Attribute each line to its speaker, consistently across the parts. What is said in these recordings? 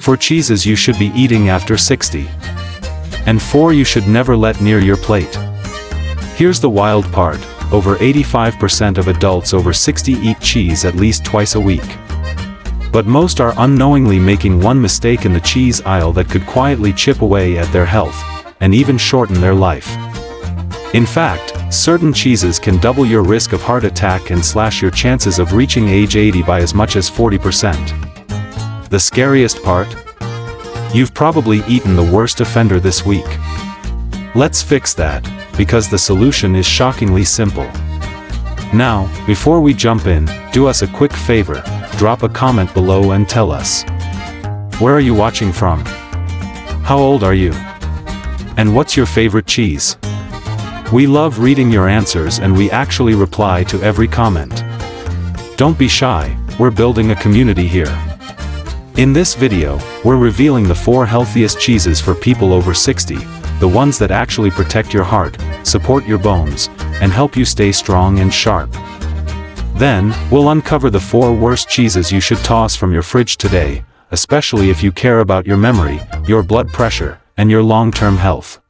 Speaker 1: 4 cheeses you should be eating after 60. And 4 you should never let near your plate. Here's the wild part, over 85% of adults over 60 eat cheese at least twice a week. But most are unknowingly making one mistake in the cheese aisle that could quietly chip away at their health, and even shorten their life. In fact, certain cheeses can double your risk of heart attack and slash your chances of reaching age 80 by as much as 40%. The scariest part? You've probably eaten the worst offender this week. Let's fix that, because the solution is shockingly simple. Now, before we jump in, do us a quick favor, drop a comment below and tell us. Where are you watching from? How old are you? And what's your favorite cheese? We love reading your answers and we actually reply to every comment. Don't be shy, we're building a community here. In this video, we're revealing the 4 healthiest cheeses for people over 60, the ones that actually protect your heart, support your bones, and help you stay strong and sharp. Then, we'll uncover the 4 worst cheeses you should toss from your fridge today, especially if you care about your memory, your blood pressure, and your long-term health.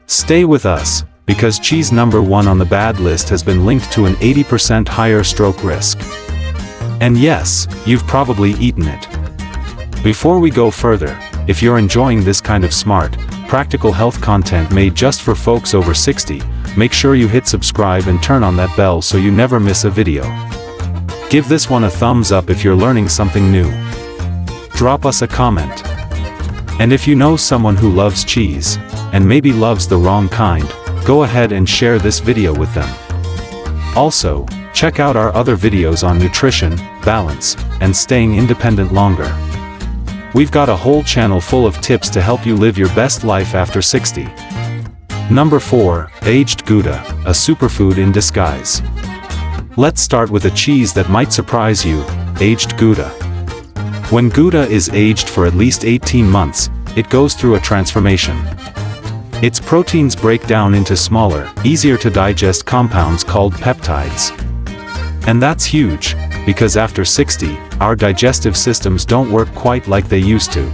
Speaker 1: Stay with us, because cheese number 1 on the bad list has been linked to an 80% higher stroke risk. And yes, you've probably eaten it. Before we go further, if you're enjoying this kind of smart, practical health content made just for folks over 60, make sure you hit subscribe and turn on that bell so you never miss a video. Give this one a thumbs up if you're learning something new. Drop us a comment. And if you know someone who loves cheese, and maybe loves the wrong kind, go ahead and share this video with them. Also, check out our other videos on nutrition, balance, and staying independent longer. We've got a whole channel full of tips to help you live your best life after 60. Number 4, aged Gouda, a superfood in disguise. Let's start with a cheese that might surprise you, aged Gouda. When Gouda is aged for at least 18 months, it goes through a transformation. Its proteins break down into smaller, easier to digest compounds called peptides. And that's huge, because after 60, our digestive systems don't work quite like they used to.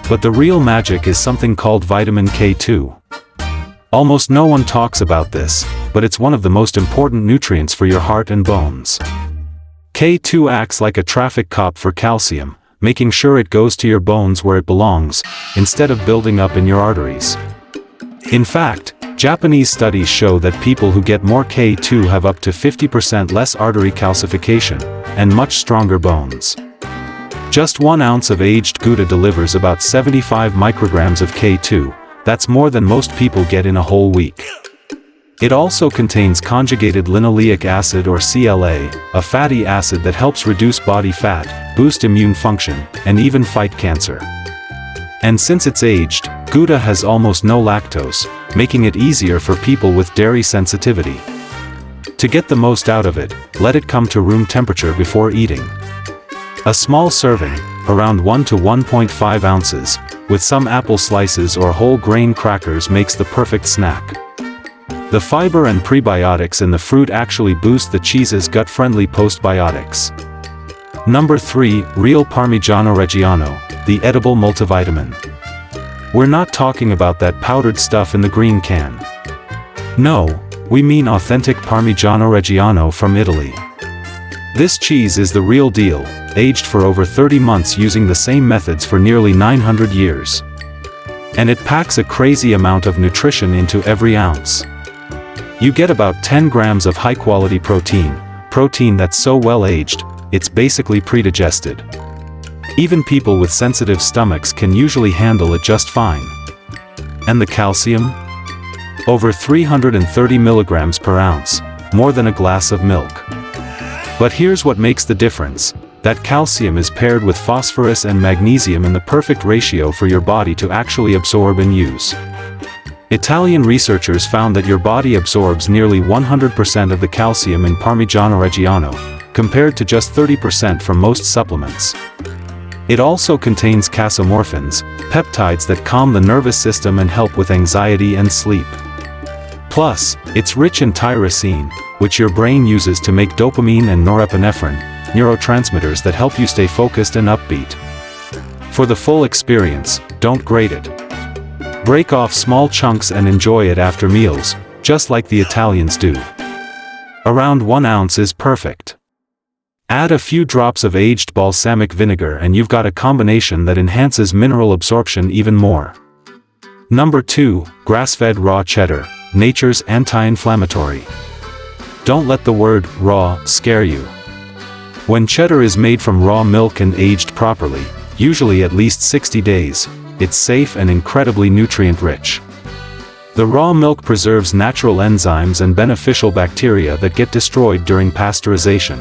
Speaker 1: But the real magic is something called vitamin K2. Almost no one talks about this, but it's one of the most important nutrients for your heart and bones. K2 acts like a traffic cop for calcium, making sure it goes to your bones where it belongs, instead of building up in your arteries. In fact, Japanese studies show that people who get more K2 have up to 50% less artery calcification, and much stronger bones. Just 1 ounce of aged Gouda delivers about 75 micrograms of K2, that's more than most people get in a whole week. It also contains conjugated linoleic acid or CLA, a fatty acid that helps reduce body fat, boost immune function, and even fight cancer. And since it's aged, Gouda has almost no lactose, making it easier for people with dairy sensitivity. To get the most out of it, let it come to room temperature before eating. A small serving, around 1 to 1.5 ounces, with some apple slices or whole grain crackers makes the perfect snack. The fiber and prebiotics in the fruit actually boost the cheese's gut-friendly postbiotics. Number 3, real Parmigiano Reggiano, the edible multivitamin. We're not talking about that powdered stuff in the green can. No, we mean authentic Parmigiano Reggiano from Italy. This cheese is the real deal, aged for over 30 months using the same methods for nearly 900 years. And it packs a crazy amount of nutrition into every ounce. You get about 10 grams of high-quality protein that's so well aged, it's basically pre-digested. Even people with sensitive stomachs can usually handle it just fine. And the calcium? Over 330 milligrams per ounce, more than a glass of milk. But here's what makes the difference. That calcium is paired with phosphorus and magnesium in the perfect ratio for your body to actually absorb and use. Italian researchers found that your body absorbs nearly 100% of the calcium in Parmigiano Reggiano, compared to just 30% from most supplements. It also contains casomorphins, peptides that calm the nervous system and help with anxiety and sleep. Plus, it's rich in tyrosine, which your brain uses to make dopamine and norepinephrine, neurotransmitters that help you stay focused and upbeat. For the full experience, don't grate it. Break off small chunks and enjoy it after meals, just like the Italians do. Around 1 ounce is perfect. Add a few drops of aged balsamic vinegar and you've got a combination that enhances mineral absorption even more. Number 2, grass-fed raw cheddar, nature's anti-inflammatory. Don't let the word raw scare you. When cheddar is made from raw milk and aged properly, usually at least 60 days, it's safe and incredibly nutrient-rich. The raw milk preserves natural enzymes and beneficial bacteria that get destroyed during pasteurization.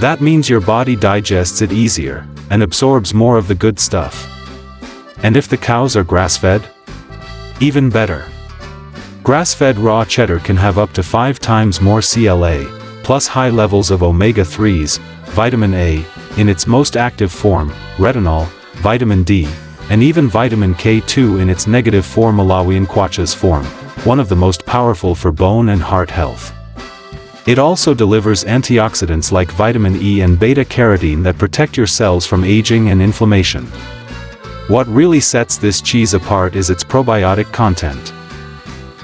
Speaker 1: That means your body digests it easier, and absorbs more of the good stuff. And if the cows are grass-fed? Even better. Grass-fed raw cheddar can have up to 5 times more CLA, plus high levels of omega-3s, vitamin A, in its most active form, retinol, vitamin D, and even vitamin K2 in its negative form Malawian Quachas form, one of the most powerful for bone and heart health. It also delivers antioxidants like vitamin E and beta-carotene that protect your cells from aging and inflammation. What really sets this cheese apart is its probiotic content.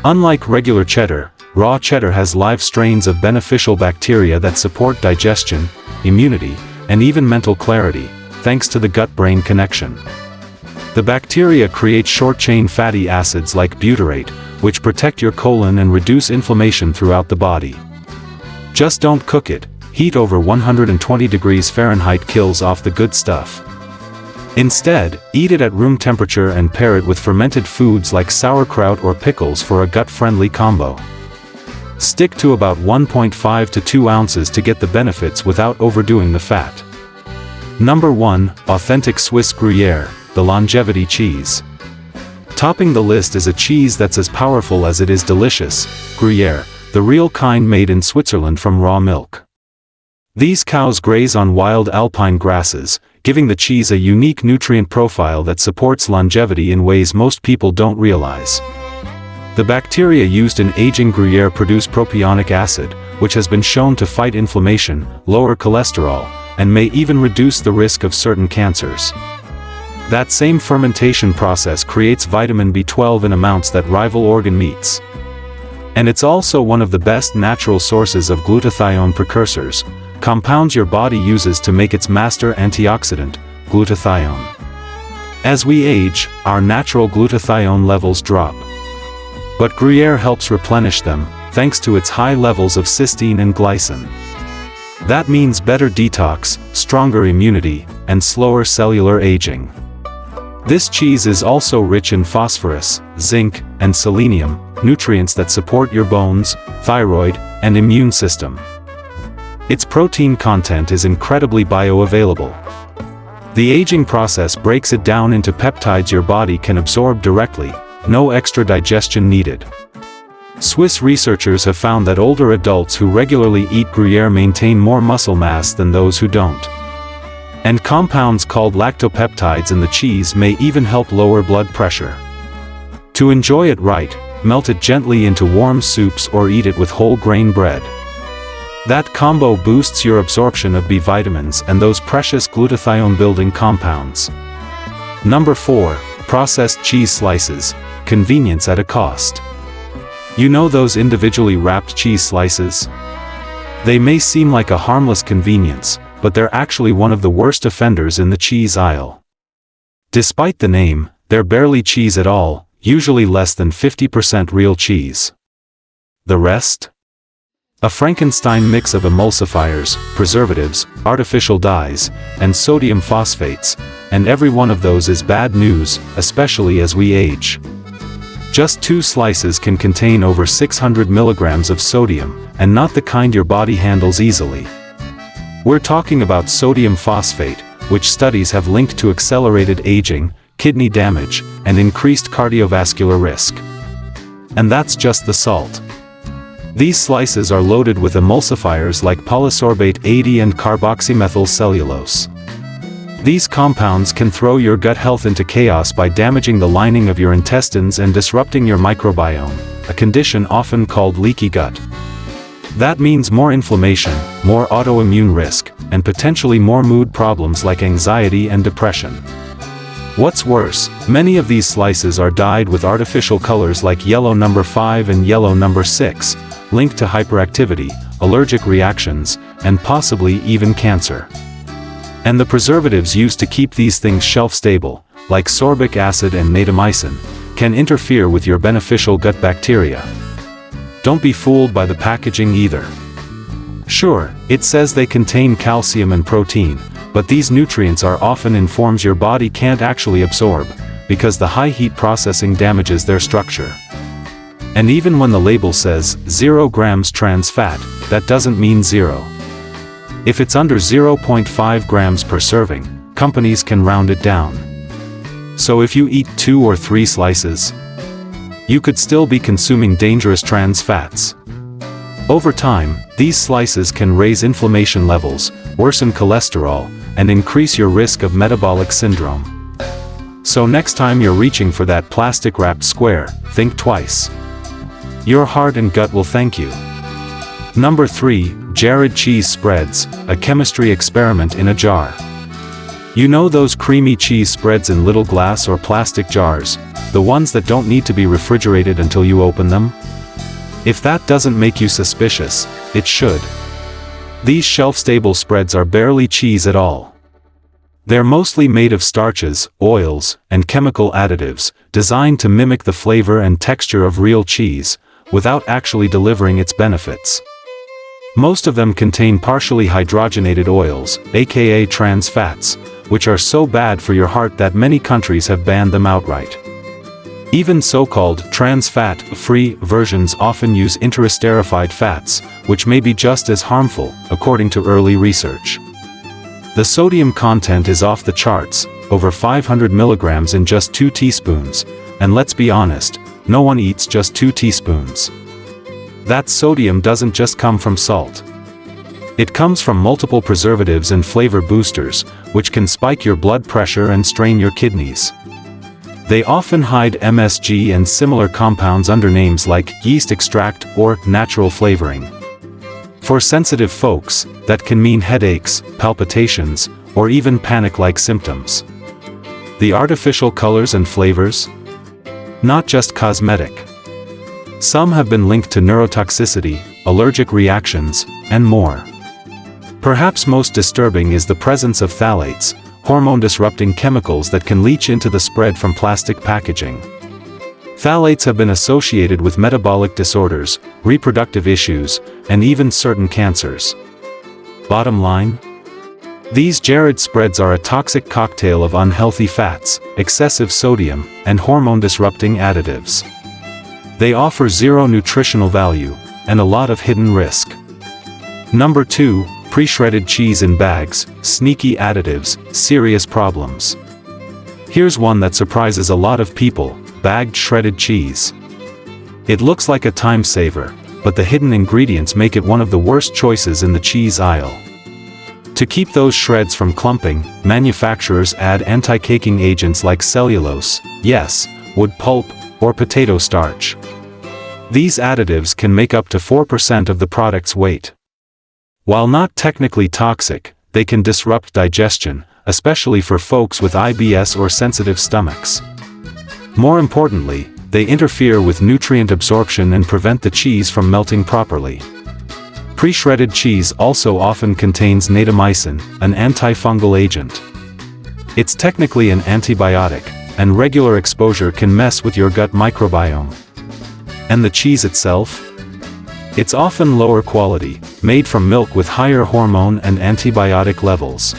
Speaker 1: Unlike regular cheddar, raw cheddar has live strains of beneficial bacteria that support digestion, immunity, and even mental clarity, thanks to the gut-brain connection. The bacteria create short-chain fatty acids like butyrate, which protect your colon and reduce inflammation throughout the body. Just don't cook it. Heat over 120 degrees Fahrenheit kills off the good stuff. Instead, eat it at room temperature and pair it with fermented foods like sauerkraut or pickles for a gut-friendly combo. Stick to about 1.5 to 2 ounces to get the benefits without overdoing the fat. Number 1, authentic Swiss Gruyere, the longevity cheese. Topping the list is a cheese that's as powerful as it is delicious, Gruyere, the real kind made in Switzerland from raw milk. These cows graze on wild alpine grasses, giving the cheese a unique nutrient profile that supports longevity in ways most people don't realize. The bacteria used in aging Gruyere produce propionic acid, which has been shown to fight inflammation, lower cholesterol, and may even reduce the risk of certain cancers. That same fermentation process creates vitamin B12 in amounts that rival organ meats. And it's also one of the best natural sources of glutathione precursors, compounds your body uses to make its master antioxidant, glutathione. As we age, our natural glutathione levels drop. But Gruyere helps replenish them, thanks to its high levels of cysteine and glycine. That means better detox, stronger immunity, and slower cellular aging. This cheese is also rich in phosphorus, zinc, and selenium, nutrients that support your bones, thyroid, and immune system. Its protein content is incredibly bioavailable. The aging process breaks it down into peptides your body can absorb directly, no extra digestion needed. Swiss researchers have found that older adults who regularly eat Gruyere maintain more muscle mass than those who don't. And compounds called lactopeptides in the cheese may even help lower blood pressure. To enjoy it right, melt it gently into warm soups or eat it with whole grain bread. That combo boosts your absorption of B vitamins and those precious glutathione-building compounds. Number 4, processed cheese slices, convenience at a cost. You know those individually wrapped cheese slices? They may seem like a harmless convenience, but they're actually one of the worst offenders in the cheese aisle. Despite the name, they're barely cheese at all, usually less than 50% real cheese. The rest? A Frankenstein mix of emulsifiers, preservatives, artificial dyes, and sodium phosphates, and every one of those is bad news, especially as we age. Just 2 slices can contain over 600 milligrams of sodium, and not the kind your body handles easily. We're talking about sodium phosphate, which studies have linked to accelerated aging, kidney damage, and increased cardiovascular risk. And that's just the salt. These slices are loaded with emulsifiers like polysorbate 80 and carboxymethyl cellulose. These compounds can throw your gut health into chaos by damaging the lining of your intestines and disrupting your microbiome, a condition often called leaky gut. That means more inflammation, more autoimmune risk, and potentially more mood problems like anxiety and depression. What's worse, many of these slices are dyed with artificial colors like yellow number 5 and yellow number 6, linked to hyperactivity, allergic reactions, and possibly even cancer. And the preservatives used to keep these things shelf-stable, like sorbic acid and natamycin, can interfere with your beneficial gut bacteria. Don't be fooled by the packaging either. Sure, it says they contain calcium and protein, but these nutrients are often in forms your body can't actually absorb, because the high heat processing damages their structure. And even when the label says 0 grams trans fat, that doesn't mean zero. If it's under 0.5 grams per serving, companies can round it down. So if you eat 2 or 3 slices, you could still be consuming dangerous trans fats. Over time, these slices can raise inflammation levels, worsen cholesterol, and increase your risk of metabolic syndrome. So next time you're reaching for that plastic-wrapped square, think twice. Your heart and gut will thank you. Number 3, Jared cheese spreads, a chemistry experiment in a jar. You know those creamy cheese spreads in little glass or plastic jars, the ones that don't need to be refrigerated until you open them? If that doesn't make you suspicious, it should. These shelf-stable spreads are barely cheese at all. They're mostly made of starches, oils, and chemical additives, designed to mimic the flavor and texture of real cheese, without actually delivering its benefits. Most of them contain partially hydrogenated oils, aka trans fats, which are so bad for your heart that many countries have banned them outright. Even so-called trans fat-free versions often use interesterified fats, which may be just as harmful, according to early research. The sodium content is off the charts, over 500 milligrams in just 2 teaspoons, and let's be honest, no one eats just 2 teaspoons. That sodium doesn't just come from salt. It comes from multiple preservatives and flavor boosters, which can spike your blood pressure and strain your kidneys. They often hide MSG and similar compounds under names like yeast extract or natural flavoring. For sensitive folks, that can mean headaches, palpitations, or even panic-like symptoms. The artificial colors and flavors? Not just cosmetic. Some have been linked to neurotoxicity, allergic reactions, and more. Perhaps most disturbing is the presence of phthalates, hormone-disrupting chemicals that can leach into the spread from plastic packaging. Phthalates have been associated with metabolic disorders, reproductive issues, and even certain cancers. Bottom line? These Jared spreads are a toxic cocktail of unhealthy fats, excessive sodium, and hormone-disrupting additives. They offer zero nutritional value, and a lot of hidden risk. Number 2, pre-shredded cheese in bags, sneaky additives, serious problems. Here's one that surprises a lot of people, bagged shredded cheese. It looks like a time saver, but the hidden ingredients make it one of the worst choices in the cheese aisle. To keep those shreds from clumping, manufacturers add anti-caking agents like cellulose, yes, wood pulp, or potato starch. These additives can make up to 4% of the product's weight. While not technically toxic, they can disrupt digestion, especially for folks with IBS or sensitive stomachs. More importantly, they interfere with nutrient absorption and prevent the cheese from melting properly. Pre-shredded cheese also often contains natamycin, an antifungal agent. It's technically an antibiotic, and regular exposure can mess with your gut microbiome. And the cheese itself? It's often lower quality, made from milk with higher hormone and antibiotic levels.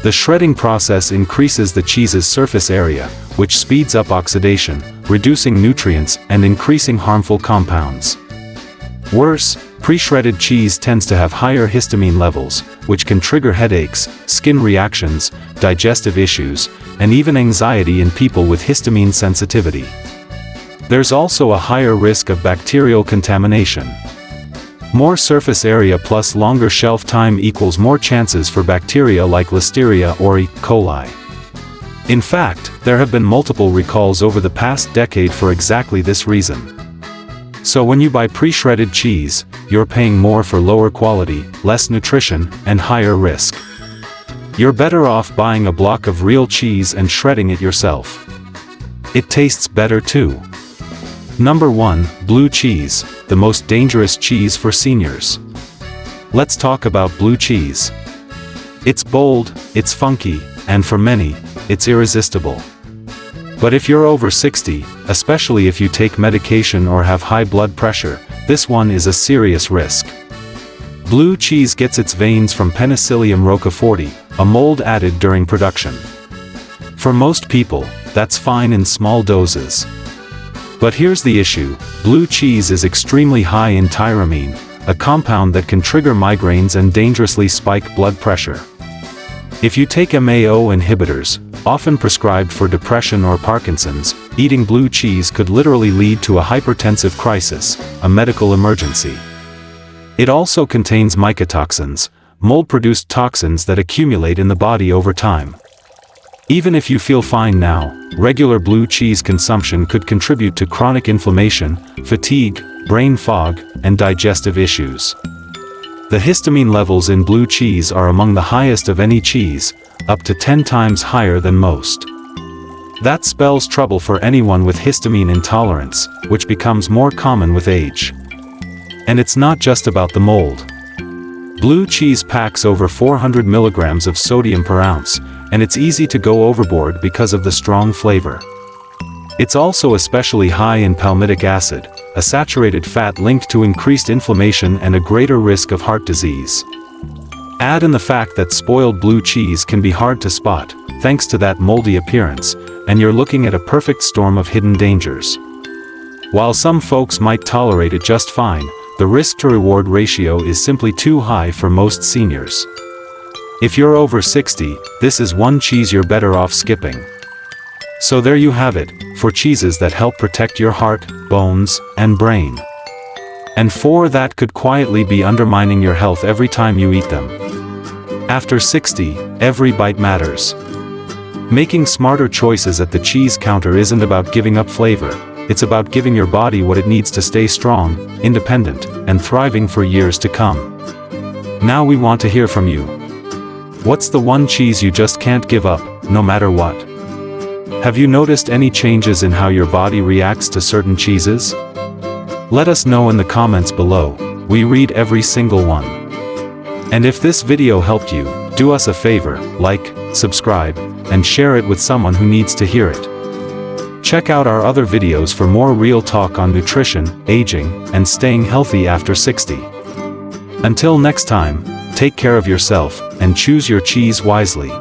Speaker 1: The shredding process increases the cheese's surface area, which speeds up oxidation, reducing nutrients and increasing harmful compounds. Worse, pre-shredded cheese tends to have higher histamine levels, which can trigger headaches, skin reactions, digestive issues, and even anxiety in people with histamine sensitivity. There's also a higher risk of bacterial contamination. More surface area plus longer shelf time equals more chances for bacteria like Listeria or E. coli. In fact, there have been multiple recalls over the past decade for exactly this reason. So when you buy pre-shredded cheese, you're paying more for lower quality, less nutrition, and higher risk. You're better off buying a block of real cheese and shredding it yourself. It tastes better too. Number 1, blue cheese, the most dangerous cheese for seniors. Let's talk about blue cheese. It's bold, it's funky, and for many, it's irresistible. But if you're over 60, especially if you take medication or have high blood pressure, this one is a serious risk. Blue cheese gets its veins from Penicillium roqueforti, a mold added during production. For most people, that's fine in small doses. But here's the issue: blue cheese is extremely high in tyramine, a compound that can trigger migraines and dangerously spike blood pressure. If you take MAO inhibitors, often prescribed for depression or Parkinson's, eating blue cheese could literally lead to a hypertensive crisis, a medical emergency. It also contains mycotoxins, mold-produced toxins that accumulate in the body over time. Even if you feel fine now, regular blue cheese consumption could contribute to chronic inflammation, fatigue, brain fog, and digestive issues. The histamine levels in blue cheese are among the highest of any cheese, up to 10 times higher than most. That spells trouble for anyone with histamine intolerance, which becomes more common with age. And it's not just about the mold. Blue cheese packs over 400 milligrams of sodium per ounce, and it's easy to go overboard because of the strong flavor. It's also especially high in palmitic acid, a saturated fat linked to increased inflammation and a greater risk of heart disease. Add in the fact that spoiled blue cheese can be hard to spot, thanks to that moldy appearance, and you're looking at a perfect storm of hidden dangers. While some folks might tolerate it just fine, the risk-to-reward ratio is simply too high for most seniors. If you're over 60, this is one cheese you're better off skipping. So there you have it, 4 cheeses that help protect your heart, bones, and brain. And 4 that could quietly be undermining your health every time you eat them. After 60, every bite matters. Making smarter choices at the cheese counter isn't about giving up flavor, it's about giving your body what it needs to stay strong, independent, and thriving for years to come. Now we want to hear from you. What's the one cheese you just can't give up, no matter what? Have you noticed any changes in how your body reacts to certain cheeses? Let us know in the comments below, we read every single one. And if this video helped you, do us a favor, like, subscribe, and share it with someone who needs to hear it. Check out our other videos for more real talk on nutrition, aging, and staying healthy after 60. Until next time, take care of yourself, and choose your cheese wisely.